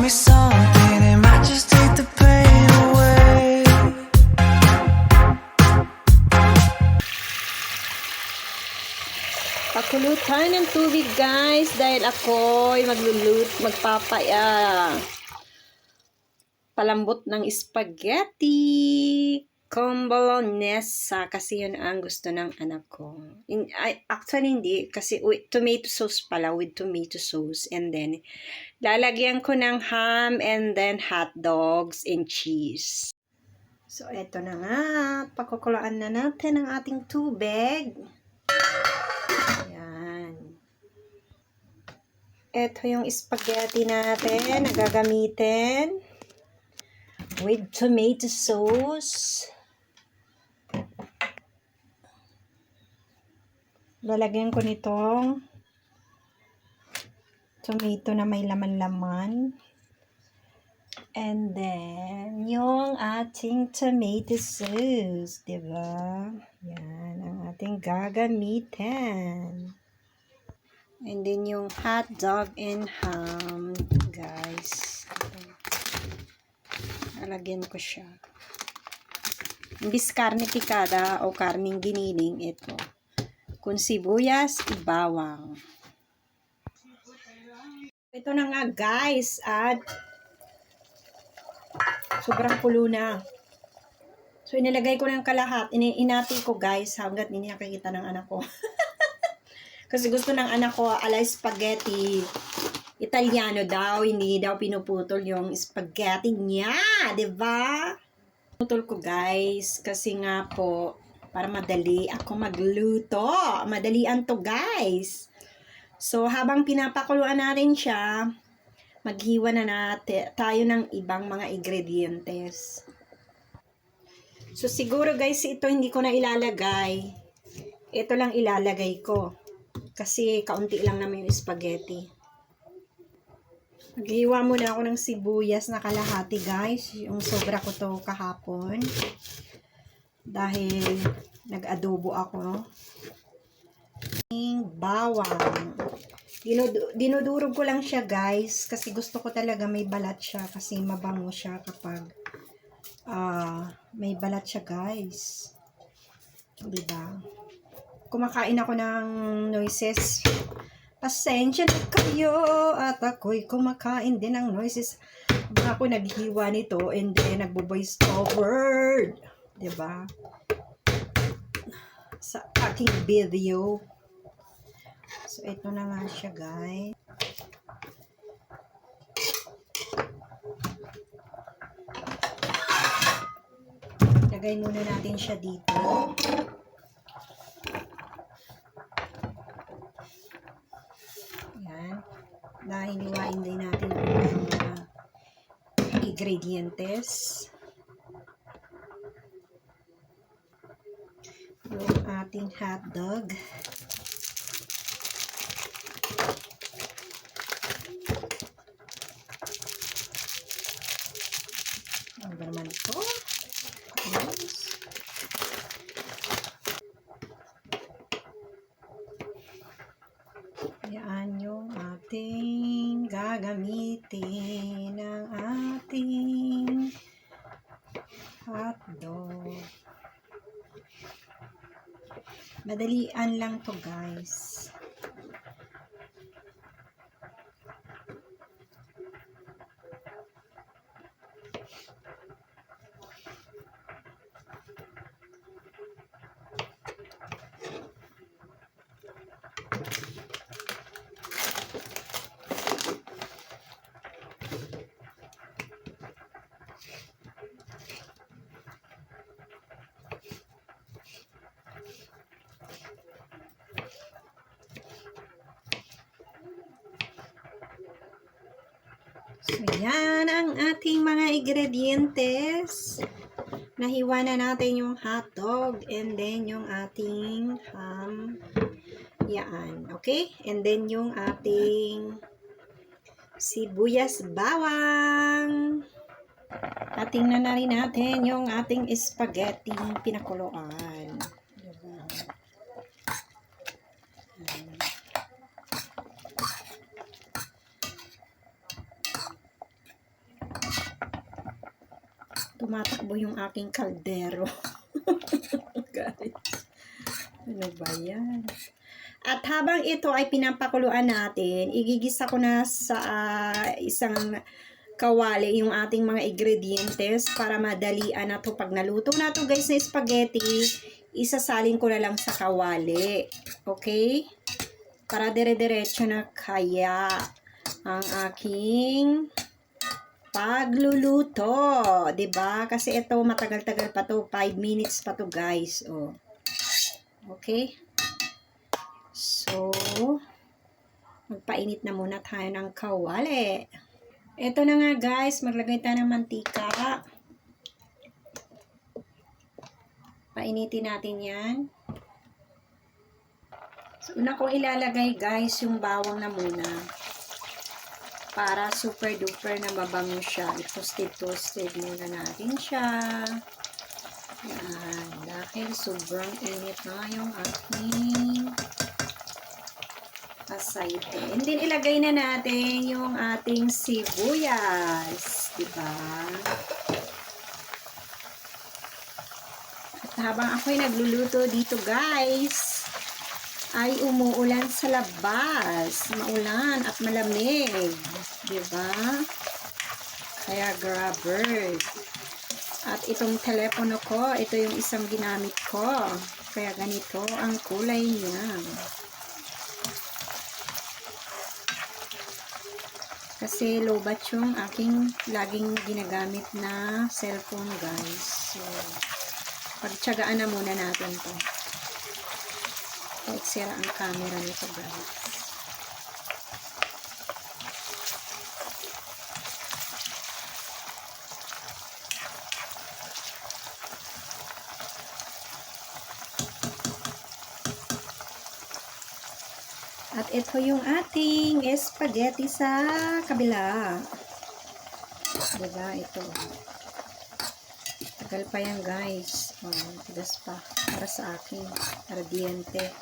me something, it might just take the pain away. Pakulo tayo ng tubig guys dahil ako'y palambot ng spaghetti con bolognese kasi yun ang gusto ng anak ko. Actually hindi kasi tomato sauce pala, with tomato sauce, and then lalagyan ko ng ham and then hot dogs and cheese. So eto na nga, pakukulaan na natin ang ating tubig. Ayan. Eto yung spaghetti natin na gagamitin with tomato sauce. Lalagyan ko nitong tomato na may laman-laman. And then, yung ating tomato sauce, diba? Yan, ang ating gagamitin. And then, yung hot dog and ham, guys. Lalagyan ko siya. Imbis karne pikada o karning giniling, ito. Kung sibuyas, ibawang. Ito na nga, guys, at sobrang kulo na. So, inilagay ko ng kalahat. Inati ko, guys, hanggat hindi nakikita ng anak ko. Kasi gusto ng anak ko, ala spaghetti. Italiano daw, hindi daw pinuputol yung spaghetti niya. Diba? Putol ko, guys. Kasi nga po, para madali ako magluto. Madalian to, guys. So, habang pinapakuluan natin siya, maghiwa na tayo ng ibang mga ingredientes. So, siguro guys, ito hindi ko na ilalagay. Ito lang ilalagay ko. Kasi kaunti lang naman yung spaghetti. Maghiwa muna ako ng sibuyas na kalahati, guys. Yung sobra ko to kahapon. Dahil nag-adobo ako. Bawang. Dinudurog ko lang siya, guys, kasi gusto ko talaga may balat siya, kasi mabango siya kapag may balat siya, guys. Diba? Kumakain ako ng noises. Pasensya na kayo at ako'y kumakain din ng noises. Ako naghiwa nito and then nagbo-voice over. Diba? Sa aking video. So, ito na nga siya, guys. Lagay muna natin siya dito. Ayan. Dahil hiwain din natin ang mga ingredientes. Yung ating hotdog. Ano ba naman ito? Yes. Yan yung ating gagamitin ng ating hotdog. Madalian lang to, guys. So, yan ang ating mga ingredientes. Nahiwa na natin yung hotdog and then yung ating ham. Yan. Okay? And then yung ating sibuyas bawang. At tingnan na rin natin yung ating spaghetti pinakuluan. Diba? Tumatakbo yung aking kaldero. Guys, ano ba yan? At habang ito ay pinapakuluan natin, igigisa ko na sa isang kawali yung ating mga ingredientes para madalian na to. Pag naluto na to guys na spaghetti, isasalin ko na lang sa kawali. Okay? Para dire-diretso na kaya ang aking pagluluto. 'Di ba? Kasi ito matagal-tagal pa to. 5 minutes pa to guys. Oh. Okay? So, magpainit na muna tayo ng kawali. Ito na nga guys, maglagay tayo ng mantika. Painitin natin yan. So, una kong ilalagay guys yung bawang na muna. Para super duper na mabango siya. I-toasted muna natin siya. Yan. Dahil sobrang init na yung aking aceite. And then, ilagay na natin yung ating sibuyas. Diba? At habang ako'y nagluluto dito, guys, ay umuulan sa labas. Maulan at malamig. Diba? Kaya, grabbers. At itong telepono ko, ito yung isang ginamit ko. Kaya ganito ang kulay niya. Kasi lowbat yung aking laging ginagamit na cellphone guys. So, pagtsagaan na muna natin to. Kahit sira ang camera nito guys. At ito yung ating spaghetti sa kabila. Diba? Ito. Tagal pa yan guys. Oh, tigas pa. Para sa akin. Ardiente.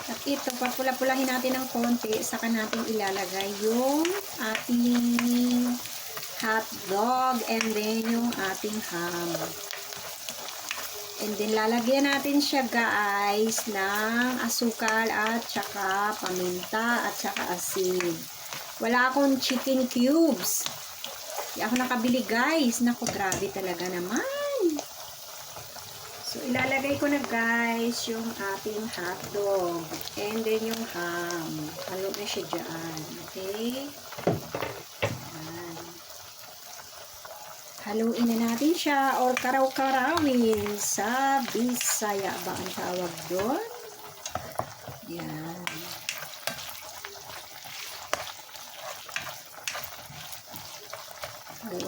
At ito, papula-pulahin natin ng konti. Saka natin ilalagay yung ating hot dog and then yung ating ham. And then lalagyan natin siya guys ng asukal at saka paminta at saka asin. Wala akong chicken cubes. Hindi ako nakabili guys. Naku, grabe talaga naman. So ilalagay ko na guys yung ating hot dog and then yung ham. Halo na siya dyan. Okay? Haluin na natin siya or karaw-karawin sa Bisaya ba ang tawag doon? Yan.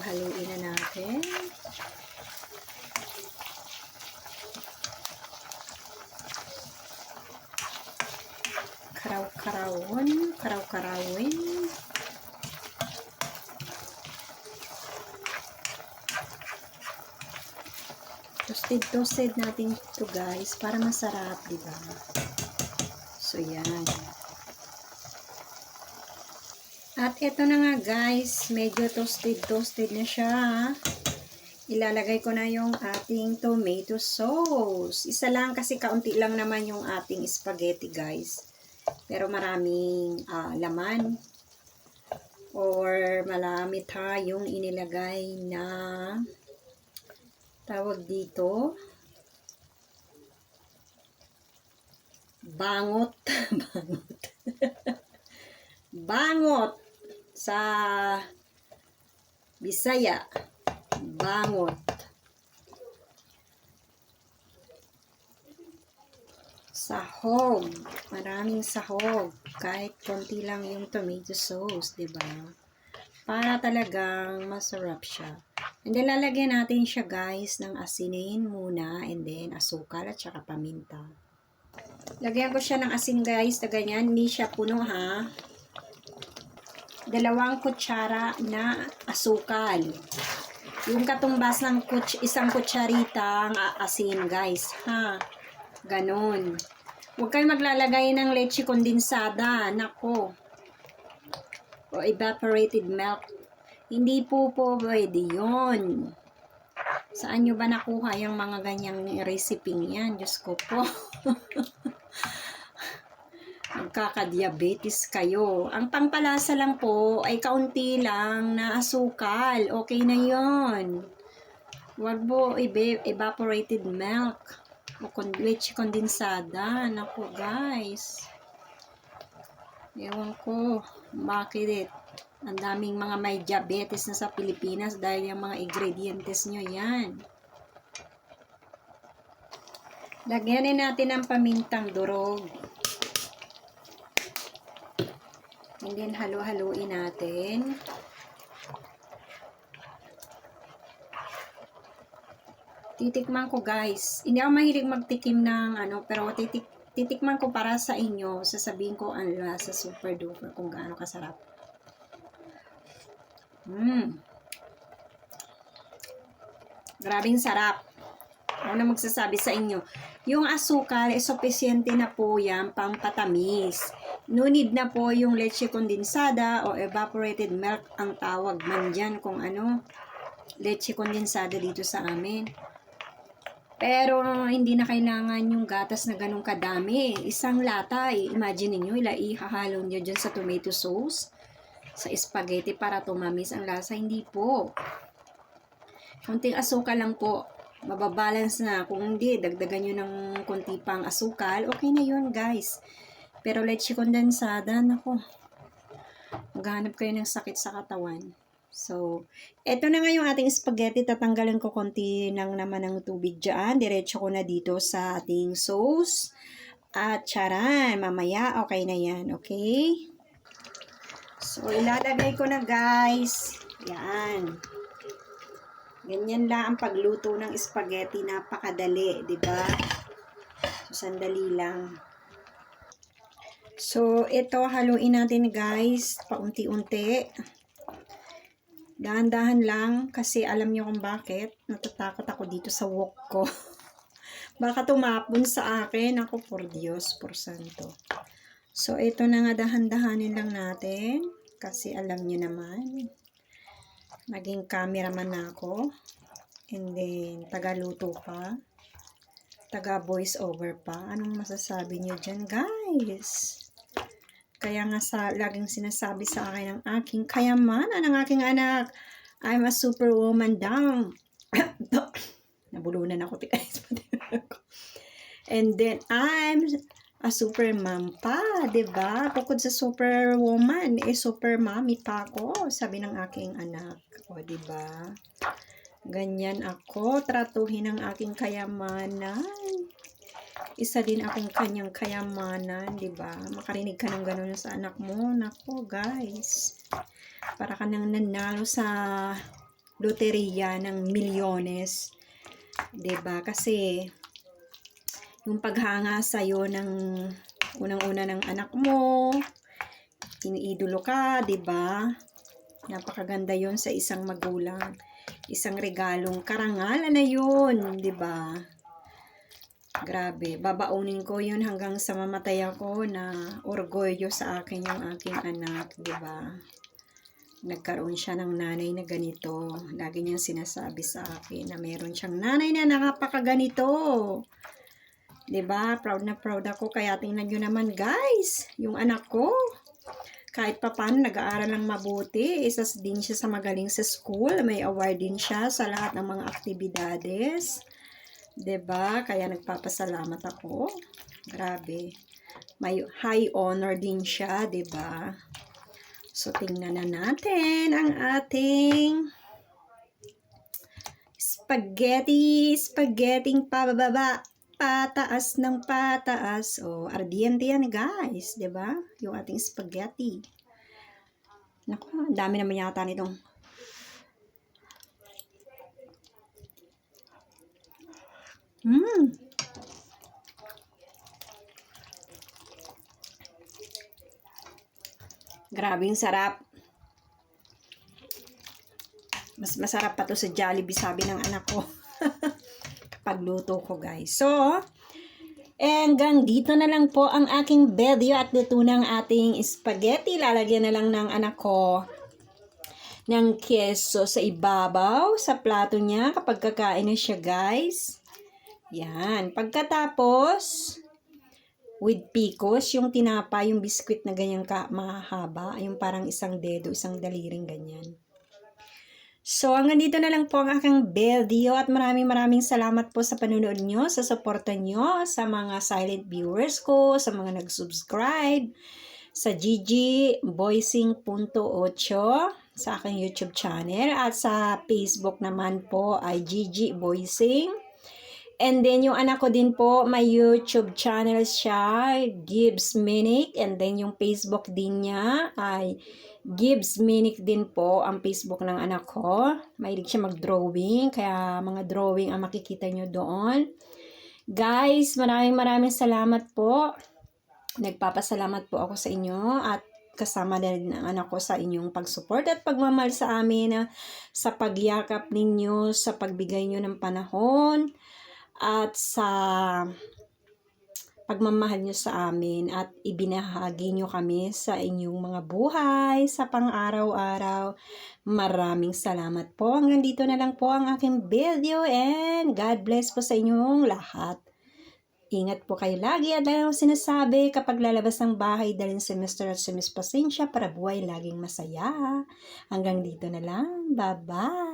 Haluin na natin. Karaw-karawin. Toasted natin ito guys para masarap, diba? So yan. At ito na nga guys, medyo toasted na siya. Ilalagay ko na yung ating tomato sauce. Isa lang kasi kaunti lang naman yung ating spaghetti guys. Pero maraming laman. Or marami tayong inilagay na tawag dito bangot. Bangot sa Bisaya, bangot. Sahog, maraming sahog, kahit konti lang yung tomato sauce, 'di ba? Para talagang masarap siya. And then, lalagyan natin siya guys ng asinin muna and then asukal at saka paminta. Lagyan ko siya ng asin guys na ganyan. Hindi siya puno ha. 2 kutsara na asukal. Yung katumbas ng isang kutsaritang asin guys ha. Ganon. Huwag kayo maglalagay ng leche kondensada. Nako. O evaporated milk. Hindi po pwede yun. Saan nyo ba nakuha yung mga ganyang recipe yan? Diyos ko po. Magkakadiabetes kayo. Ang pangpalasa lang po ay kaunti lang na asukal. Okay na yon. Huwag po evaporated milk o leche kondensada. Naku guys. Ewan ko bakit ang daming mga may diabetes na sa Pilipinas dahil yung mga ingredients nyo yan. Lagyan natin ng pamintang durog. And then halo-haluin natin. Titikman ko guys. Hindi ako mahilig magtikim ng pero titikman ko para sa inyo. Sasabihin ko ang lasa super duper kung gaano kasarap. Grabing sarap. Ako na magsasabi sa inyo. Yung asukal, sufisyente na po yan pampatamis. No need na po yung leche kondensada o evaporated milk ang tawag man dyan kung leche kondensada dito sa amin. Pero hindi na kailangan yung gatas na ganun kadami. Isang lata, imagine niyo ihahalo niyo dyan sa tomato sauce, sa spaghetti para tumamis ang lasa. Hindi po. Konting asukal lang po. Mababalance na. Kung hindi, dagdagan nyo ng konti pang asukal, okay na yun guys. Pero leche kondensada, nako. Maghanap kayo ng sakit sa katawan. So, eto na nga yung ating spaghetti. Tatanggalin ko konti naman ng tubig dyan. Diretso ko na dito sa ating sauce. At charan, mamaya okay na yan. Okay? So, ilalagay ko na guys. Yan. Ganyan lang ang pagluto ng spaghetti. Napakadali, di ba? So, sandali lang. So, ito haluin natin guys. Paunti-unti. Dahan-dahan lang kasi alam niyo kung bakit. Natatakot ako dito sa wok ko. Baka tumapon sa akin. Ako, por Dios, por santo. So, ito na nga dahan-dahanin lang natin. Kasi alam niyo naman. Naging cameraman na ako. And then, taga-luto pa. Taga-voice over pa. Anong masasabi niyo dyan, guys? Kaya nga laging sinasabi sa akin ng aking kayamanan, ng aking anak, I'm a superwoman daw. Nabulunan ako. And then, I'm a supermom pa, diba? Bukod sa superwoman, super mommy pa ako, sabi ng aking anak. O, diba? Ganyan ako, tratuhin ang aking kayamanan. Isa din akong kanyang kayamanan, di ba? Makarinig ka ng gano'n sa anak mo. Nako, guys. Para ka nang nanalo sa loteriya ng milyones. Di ba? Kasi yung paghanga sa'yo ng unang-una ng anak mo, iniidolo ka, di ba? Napakaganda yon sa isang magulang. Isang regalong karangalan na yun, di ba? Grabe, babaunin ko yun hanggang sa mamatay ako na orgulyo sa akin yung aking anak, di ba? Nagkaroon siya ng nanay na ganito. Lagi niyang sinasabi sa akin na meron siyang nanay na nakapakaganito. Di ba? Proud na proud ako. Kaya tingnan nyo naman guys, yung anak ko. Kahit pa paano, nag-aaral ng mabuti. Isa din siya sa magaling sa school. May award din siya sa lahat ng mga aktibidades. Diba? Kaya nagpapasalamat ako. Grabe. May high honor din siya, diba? So, tingnan na natin ang ating spaghetting pababa, pataas ng pataas. O, ardiente yan, guys. Diba? Yung ating spaghetti. Naku, dami naman yata nitong Grabing sarap. Mas masarap pa to sa Jollibee, sabi ng anak ko. Kapag luto ko, guys. So, Hanggang dito na lang po ang aking video at luto ng ating spaghetti. Lalagyan na lang ng anak ko ng keso sa ibabaw sa plato niya kapag kakain na siya, guys. Yan. Pagkatapos, with picos, yung tinapa, yung biskwit na ganyang mahaba, yung parang isang dedo, isang daliring ganyan. So, hanggang dito na lang po ang aking video at maraming salamat po sa panunood nyo, sa suporta nyo, sa mga silent viewers ko, sa mga nag-subscribe, sa Gigi Voicing.8 sa aking YouTube channel at sa Facebook naman po ay Gigi Voicing. And then, yung anak ko din po, may YouTube channel siya, Gibbs Minic. And then, yung Facebook din niya ay Gibbs Minic din po ang Facebook ng anak ko. Mahilig siya mag-drawing, kaya mga drawing ang makikita nyo doon. Guys, maraming salamat po. Nagpapasalamat po ako sa inyo at kasama din ang anak ko sa inyong pag-support at pagmamahal sa amin, sa pagyakap ninyo, sa pagbigay nyo ng panahon, at sa pagmamahal nyo sa amin at ibinahagi nyo kami sa inyong mga buhay, sa pang-araw-araw. Maraming salamat po. Hanggang dito na lang po ang aking video and God bless po sa inyong lahat. Ingat po kayo lagi at dahil sinasabi kapag lalabas ng bahay dalhin si Mr. at si Miss Pasensya para buhay laging masaya. Hanggang dito na lang. Bye-bye!